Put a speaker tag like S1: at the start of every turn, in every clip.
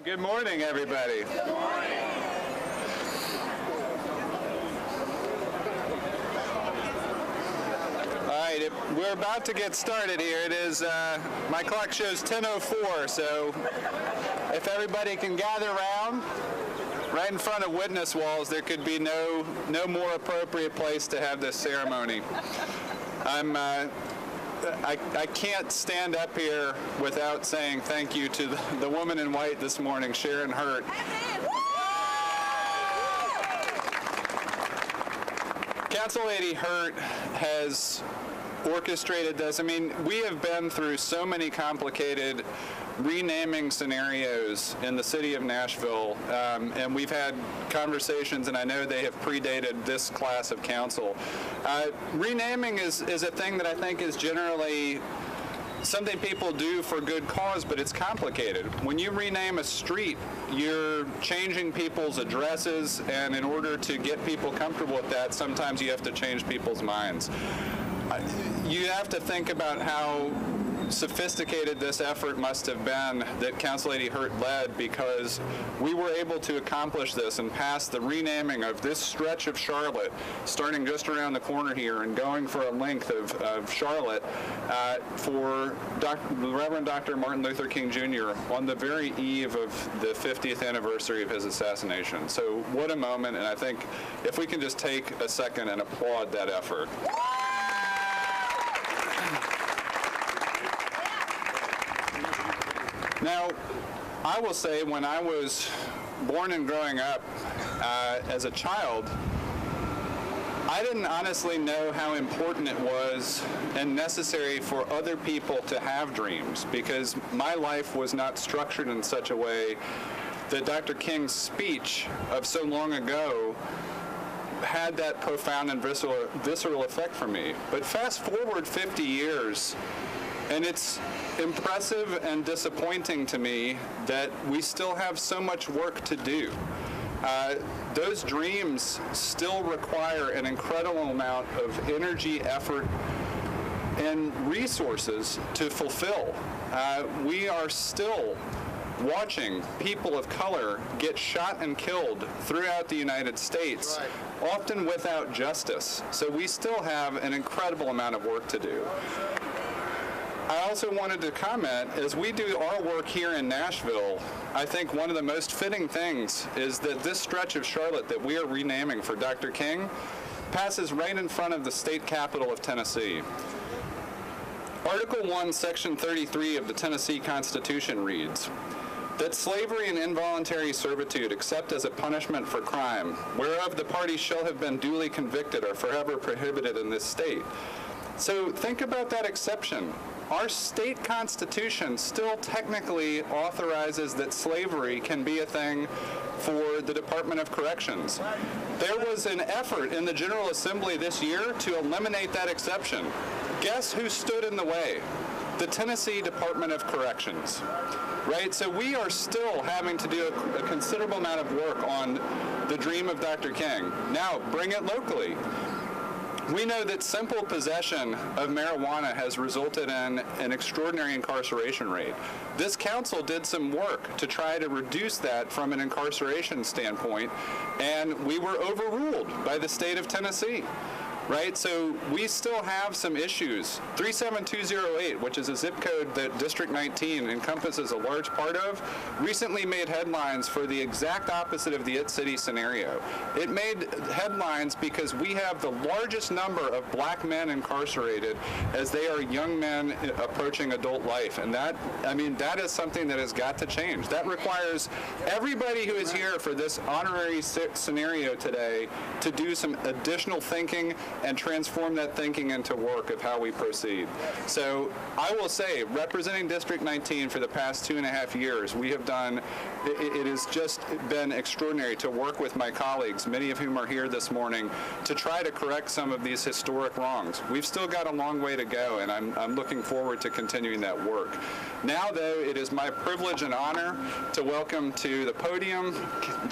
S1: Good morning, everybody.
S2: Good morning.
S1: All right, we're about to get started here. It is, my clock shows 10:04, so if everybody can gather around right in front of witness walls, there could be no more appropriate place to have this ceremony. I can't stand up here without saying thank you to the woman in white this morning, Sharon Hurt. Council Lady Hurt has orchestrated this. I mean, we have been through so many complicated renaming scenarios in the city of Nashville, and we've had conversations, and I know they have predated this class of council. Renaming is a thing that I think is generally something people do for good cause, but it's complicated. When you rename a street, you're changing people's addresses, and in order to get people comfortable with that, sometimes you have to change people's minds. You have to think about how sophisticated this effort must have been that Council Lady Hurt led, because we were able to accomplish this and pass the renaming of this stretch of Charlotte, starting just around the corner here and going for a length of Charlotte for the Reverend Dr. Martin Luther King Jr. on the very eve of the 50th anniversary of his assassination. So what a moment, and I think if we can just take a second and applaud that effort. Now, I will say, when I was born and growing up as a child, I didn't honestly know how important it was and necessary for other people to have dreams, because my life was not structured in such a way that Dr. King's speech of so long ago had that profound and visceral effect for me. But fast forward 50 years, and it's impressive and disappointing to me that we still have so much work to do. Those dreams still require an incredible amount of energy, effort, and resources to fulfill. We are still watching people of color get shot and killed throughout the United States, often without justice. So we still have an incredible amount of work to do. I also wanted to comment, as we do our work here in Nashville, I think one of the most fitting things is that this stretch of Charlotte that we are renaming for Dr. King passes right in front of the state capitol of Tennessee. Article 1, Section 33 of the Tennessee Constitution reads that slavery and involuntary servitude, except as a punishment for crime, whereof the parties shall have been duly convicted, are forever prohibited in this state. So think about that exception. Our state constitution still technically authorizes that slavery can be a thing for the Department of Corrections. There was an effort in the General Assembly this year to eliminate that exception. Guess who stood in the way? The Tennessee Department of Corrections, right? So we are still having to do a considerable amount of work on the dream of Dr. King. Now, bring it locally. We know that simple possession of marijuana has resulted in an extraordinary incarceration rate. This council did some work to try to reduce that from an incarceration standpoint, and we were overruled by the state of Tennessee. Right, so we still have some issues. 37208, which is a zip code that District 19 encompasses a large part of, recently made headlines for the exact opposite of the It City scenario. It made headlines because we have the largest number of black men incarcerated as they are young men approaching adult life. And that is something that has got to change. That requires everybody who is here for this honorary scenario today to do some additional thinking and transform that thinking into work of how we proceed. So I will say, representing District 19 for the past 2.5 years, we have done, it has just been extraordinary to work with my colleagues, many of whom are here this morning, to try to correct some of these historic wrongs. We've still got a long way to go, and I'm looking forward to continuing that work. Now, though, it is my privilege and honor to welcome to the podium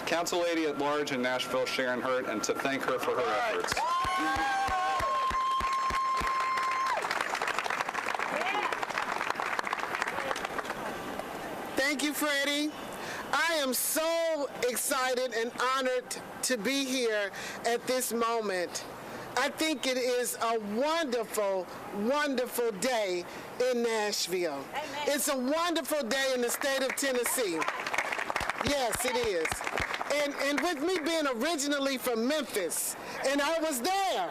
S1: Council Lady at Large in Nashville, Sharon Hurt, and to thank her for her efforts.
S3: Thank you, Freddie.
S2: I am so excited and honored to be here at this moment. I think it is a wonderful, wonderful day in Nashville. Amen. It's a wonderful day in the state of Tennessee. Yes, it is. And with me being originally from Memphis, and I was there,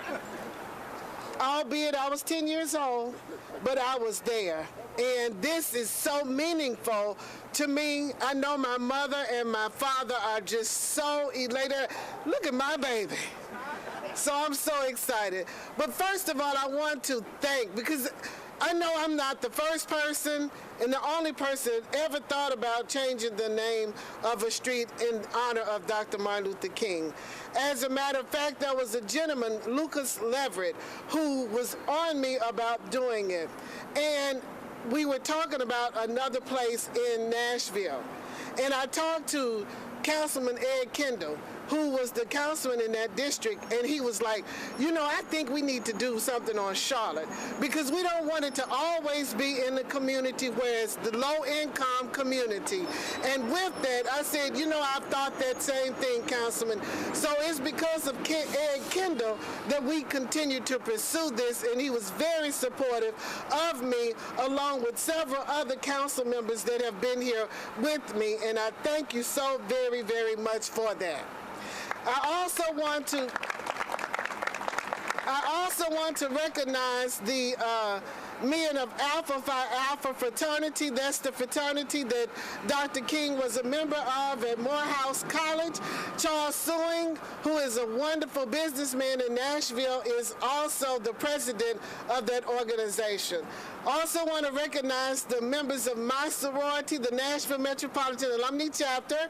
S2: albeit I was 10 years old, but I was there. And this is so meaningful to me. I know my mother and my father are just so elated. Look at my baby. So I'm so excited. But first of all, I want to thank, because I know I'm not the first person and the only person ever thought about changing the name of a street in honor of Dr. Martin Luther King. As a matter of fact, there was a gentleman, Lucas Leverett, who was on me about doing it. And we were talking about another place in Nashville. And I talked to Councilman Ed Kendall, who was the councilman in that district, and he was like, I think we need to do something on Charlotte, because we don't want it to always be in the community where it's the low-income community. And with that, I said, I've thought that same thing, Councilman. So it's because of Ed Kendall that we continue to pursue this, and he was very supportive of me, along with several other council members that have been here with me, and I thank you so very, very much for that. I also want to recognize the men of Alpha Phi Alpha fraternity. That's the fraternity that Dr. King was a member of at Morehouse College. Charles Sewing, who is a wonderful businessman in Nashville, is also the president of that organization. Also want to recognize the members of my sorority, the Nashville Metropolitan Alumni Chapter,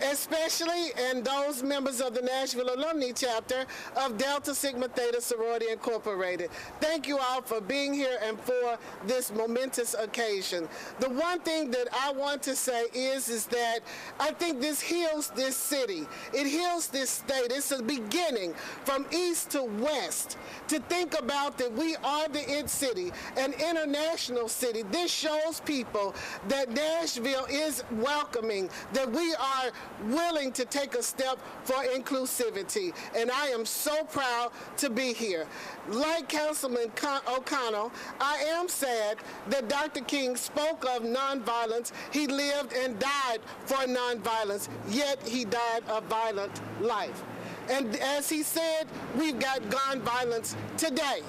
S2: especially, and those members of the Nashville Alumni Chapter of Delta Sigma Theta Sorority Incorporated. Thank you all for being here and for this momentous occasion. The one thing that I want to say is that I think this heals this city. It heals this state. It's a beginning from east to west to think about that we are the IT city, an international city. This shows people that Nashville is welcoming, that we are willing to take a step for inclusivity. And I am so proud to be here. Like Councilman O'Connell, I am sad that Dr. King spoke of nonviolence. He lived and died for nonviolence, yet he died a violent life. And as he said, we've got gun violence today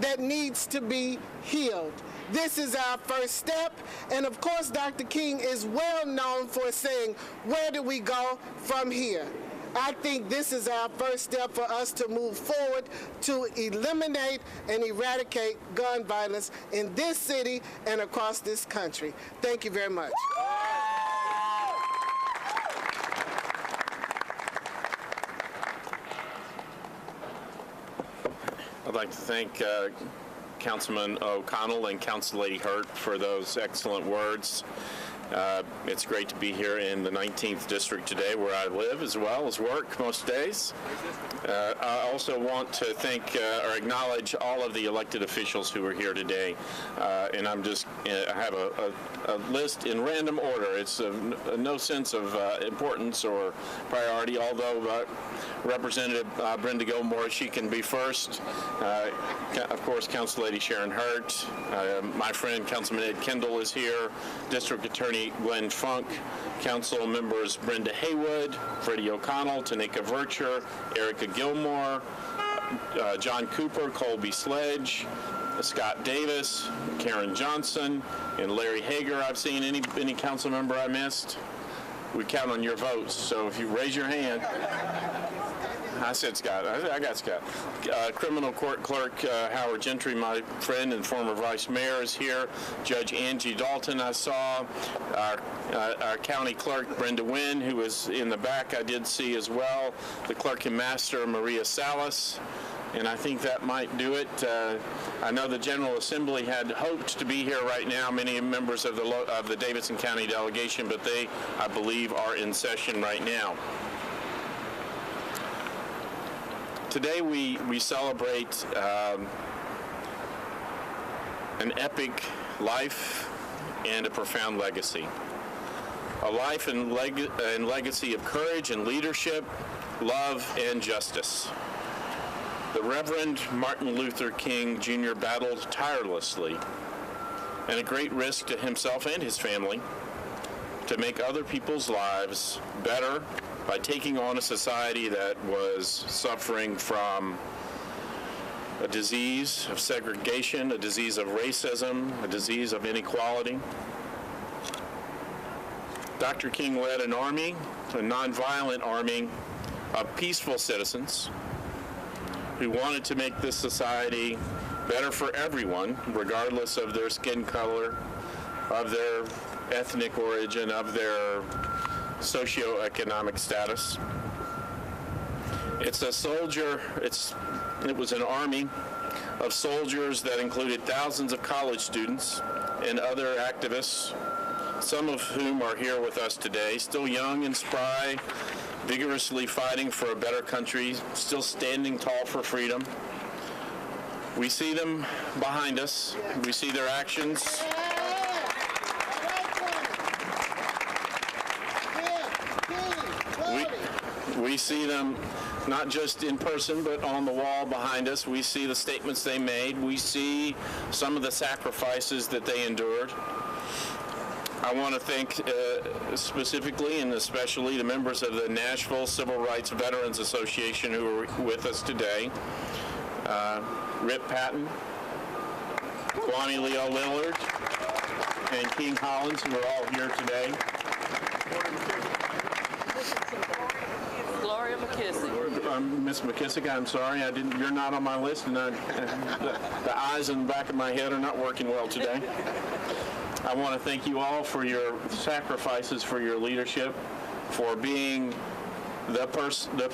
S2: that needs to be healed. This is our first step, and of course Dr. King is well known for saying, where do we go from here? I think this is our first step for us to move forward to eliminate and eradicate gun violence in this city and across this country. Thank you very much.
S3: I'd like to thank Councilman O'Connell and Council Lady Hurt for those excellent words. It's great to be here in the 19th District today, where I live as well as work most days. I also want to thank or acknowledge all of the elected officials who are here today. And I have a list in random order. It's no sense of importance or priority, although Representative Brenda Gilmore, she can be first. Of course, Council Lady Sharon Hurt. My friend Councilman Ed Kendall is here. District Attorney Glenn Funk. Council members Brenda Haywood, Freddie O'Connell, Tanika Vercher, Erica Gilmore, John Cooper, Colby Sledge, Scott Davis, Karen Johnson, and Larry Hager. I've seen any council member I missed. We count on your votes, so if you raise your hand. I said Scott. I got Scott. Criminal Court Clerk Howard Gentry, my friend and former Vice Mayor, is here. Judge Angie Dalton, I saw. Our County Clerk Brenda Wynn, who was in the back, I did see as well. The Clerk and Master Maria Salas. And I think that might do it. I know the General Assembly had hoped to be here right now, many members of the Davidson County delegation, but they, I believe, are in session right now. Today we celebrate an epic life and a profound legacy. a life and legacy of courage and leadership, love and justice. The Reverend Martin Luther King Jr. battled tirelessly and at great risk to himself and his family to make other people's lives better by taking on a society that was suffering from a disease of segregation, a disease of racism, a disease of inequality. Dr. King led an army, a nonviolent army of peaceful citizens who wanted to make this society better for everyone, regardless of their skin color, of their ethnic origin, of their socioeconomic status. It was an army of soldiers that included thousands of college students and other activists, some of whom are here with us today, still young and spry, vigorously fighting for a better country, still standing tall for freedom. We see them behind us. We see their actions. We see them not just in person, but on the wall behind us. We see the statements they made. We see some of the sacrifices that they endured. I want to thank specifically and especially the members of the Nashville Civil Rights Veterans Association who are with us today. Rip Patton, Kwame Leo Lillard, and King Hollins, who are all here today.
S4: Gloria McKissick.
S3: Miss McKissick, I'm sorry, you're not on my list, and the eyes in the back of my head are not working well today. I want to thank you all for your sacrifices, for your leadership, for being the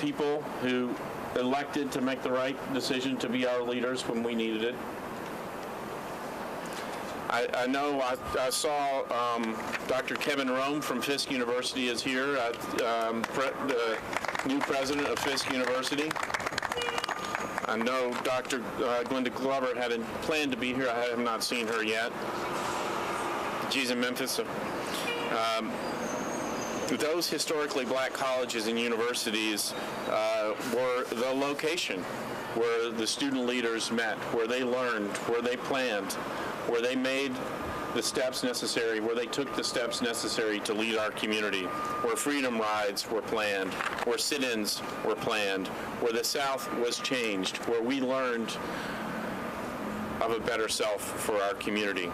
S3: people who elected to make the right decision to be our leaders when we needed it. I know I saw Dr. Kevin Rome from Fisk University is here, the new president of Fisk University. I know Dr. Glenda Glover had planned to be here. I have not seen her yet. She's in Memphis. Those historically black colleges and universities were the location where the student leaders met, where they learned, where they planned, where they made the steps necessary, where they took the steps necessary to lead our community, where freedom rides were planned, where sit-ins were planned, where the South was changed, where we learned of a better self for our community.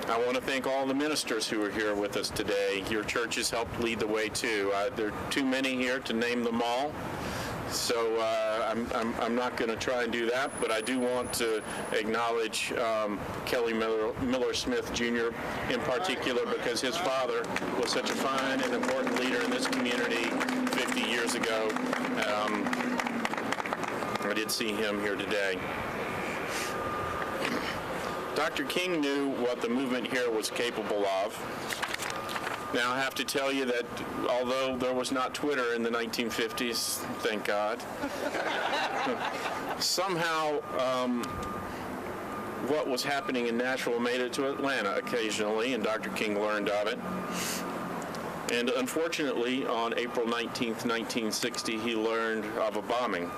S3: I want to thank all the ministers who are here with us today. Your church has helped lead the way too. There are too many here to name them all, so I'm not going to try and do that, but I do want to acknowledge Kelly Miller Smith Jr. in particular, because his father was such a fine and important leader in this community 50 years ago. I did see him here today. Dr. King knew what the movement here was capable of. Now, I have to tell you that although there was not Twitter in the 1950s, thank God, somehow what was happening in Nashville made it to Atlanta occasionally, and Dr. King learned of it. And unfortunately, on April 19th, 1960, he learned of a bombing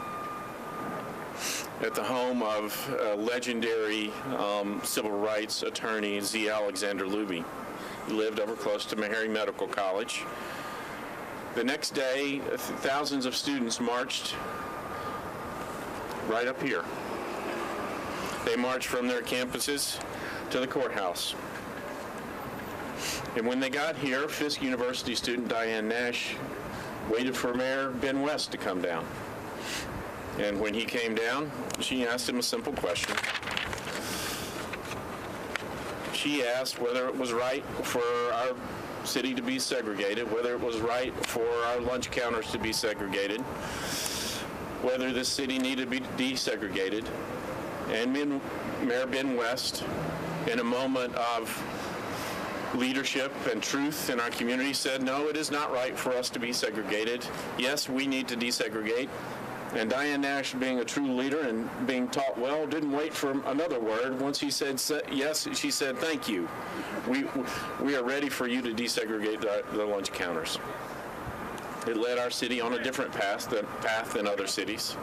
S3: at the home of legendary civil rights attorney Z. Alexander Luby. He lived over close to Meharry Medical College. The next day, thousands of students marched right up here. They marched from their campuses to the courthouse. And when they got here, Fisk University student Diane Nash waited for Mayor Ben West to come down. And when he came down, she asked him a simple question. She asked whether it was right for our city to be segregated, whether it was right for our lunch counters to be segregated, whether this city needed to be desegregated. And Mayor Ben West, in a moment of leadership and truth in our community, said, no, it is not right for us to be segregated. Yes, we need to desegregate. And Diane Nash, being a true leader and being taught well, didn't wait for another word. Once he said yes, she said, "Thank you. We are ready for you to desegregate the lunch counters." It led our city on a different path than other cities.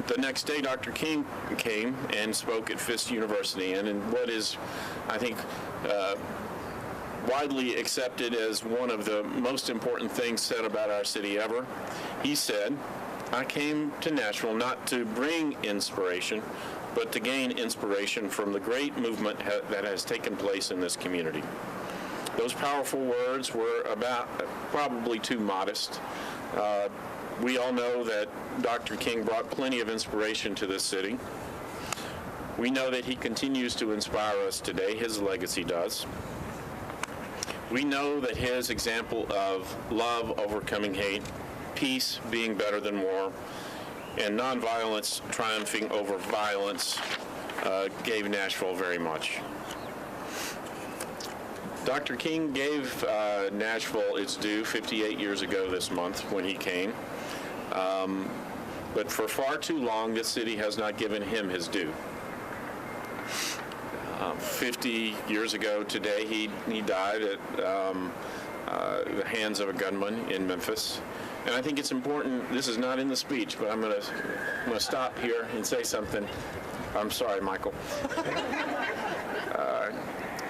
S3: The next day, Dr. King came and spoke at Fisk University, and in what is, I think, widely accepted as one of the most important things said about our city ever, he said, "I came to Nashville not to bring inspiration, but to gain inspiration from the great movement that has taken place in this community." Those powerful words were probably too modest. We all know that Dr. King brought plenty of inspiration to this city. We know that he continues to inspire us today. His legacy does. We know that his example of love overcoming hate, peace being better than war, and nonviolence triumphing over violence gave Nashville very much. Dr. King gave Nashville its due 58 years ago this month when he came. But for far too long, this city has not given him his due. 50 years ago today, he died at the hands of a gunman in Memphis. And I think it's important, this is not in the speech, but I'm going to stop here and say something. I'm sorry, Michael.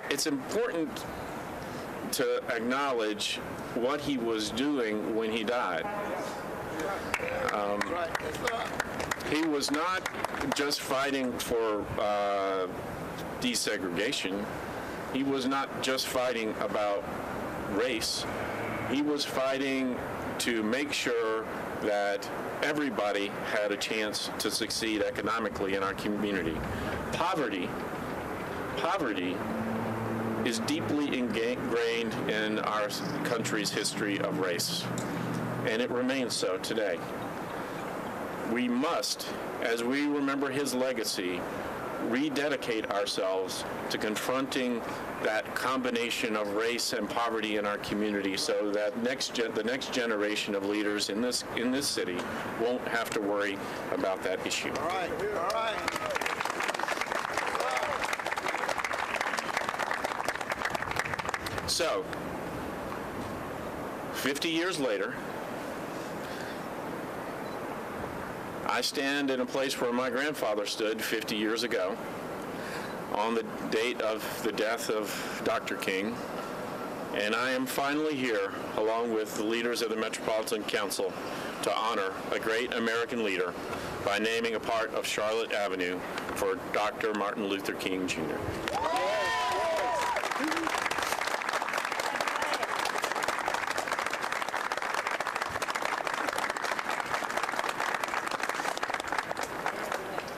S3: It's important to acknowledge what he was doing when he died. He was not just fighting for desegregation. He was not just fighting about race. He was fighting to make sure that everybody had a chance to succeed economically in our community. Poverty is deeply ingrained in our country's history of race, and it remains so today. We must, as we remember his legacy, rededicate ourselves to confronting that combination of race and poverty in our community so that the next generation of leaders in this city won't have to worry about that issue.
S4: All right.
S3: So, 50 years later, I stand in a place where my grandfather stood 50 years ago on the date of the death of Dr. King, and I am finally here along with the leaders of the Metropolitan Council to honor a great American leader by naming a part of Charlotte Avenue for Dr. Martin Luther King, Jr.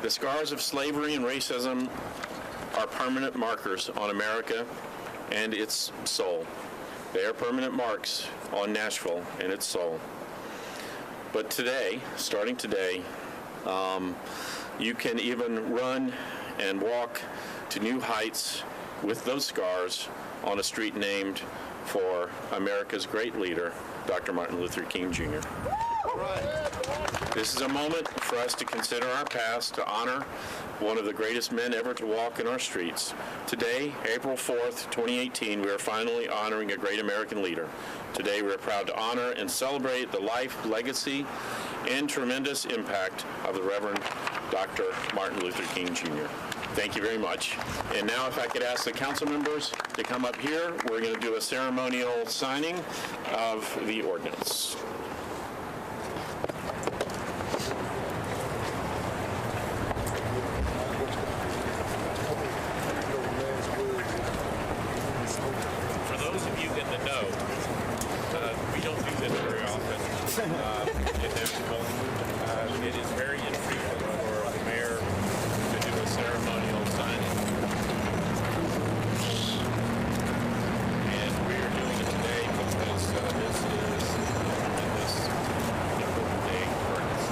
S3: The scars of slavery and racism are permanent markers on America and its soul. They are permanent marks on Nashville and its soul. But today, starting today, you can even run and walk to new heights with those scars on a street named for America's great leader, Dr. Martin Luther King, Jr. This is a moment for us to consider our past, to honor one of the greatest men ever to walk in our streets. Today, April 4th, 2018, we are finally honoring a great American leader. Today, we are proud to honor and celebrate the life, legacy, and tremendous impact of the Reverend Dr. Martin Luther King, Jr. Thank you very much. And now if I could ask the council members to come up here, we're going to do a ceremonial signing of the ordinance.
S5: For those of you in the know, we don't do this very often in Nashville. It is very infrequent for the mayor to do a ceremonial signing. And we are doing it today because this is this important day for us.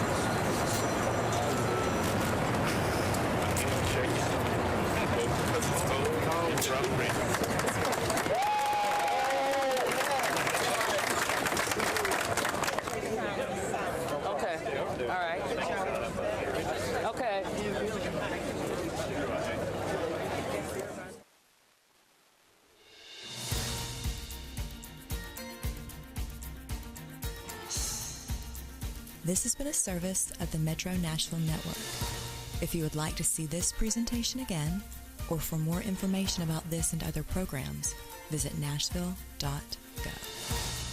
S5: Handshake. Both because it's both in rough reasons.
S4: This has been a service of the Metro Nashville Network. If you would like to see this presentation again, or for more information about this and other programs, visit nashville.gov.